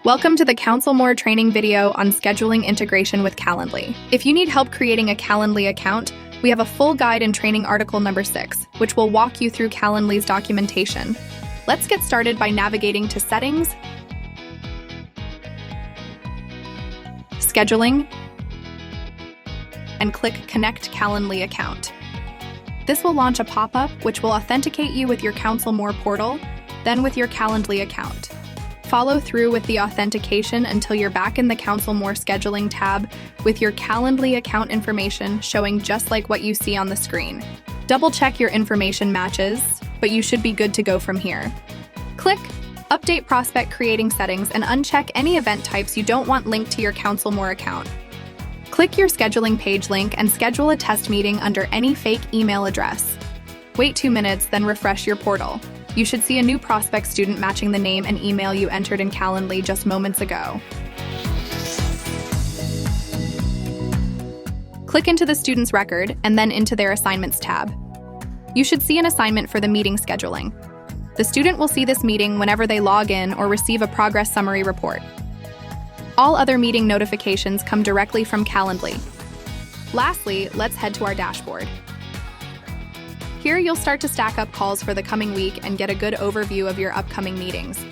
Welcome to the CounselMore training video on scheduling integration with Calendly. If you need help creating a Calendly account, we have a full guide in training article number 6, which will walk you through Calendly's documentation. Let's get started by navigating to Settings, Scheduling, and click Connect Calendly Account. This will launch a pop-up which will authenticate you with your CounselMore portal, then with your Calendly account. Follow through with the authentication until you're back in the CounselMore scheduling tab with your Calendly account information showing just like what you see on the screen. Double check your information matches, but you should be good to go from here. Click Update Prospect Creating Settings and uncheck any event types you don't want linked to your CounselMore account. Click your scheduling page link and schedule a test meeting under any fake email address. Wait 2 minutes, then refresh your portal. You should see a new prospect student matching the name and email you entered in Calendly just moments ago. Click into the student's record and then into their Assignments tab. You should see an assignment for the meeting scheduling. The student will see this meeting whenever they log in or receive a progress summary report. All other meeting notifications come directly from Calendly. Lastly, let's head to our dashboard. Here you'll start to stack up calls for the coming week and get a good overview of your upcoming meetings.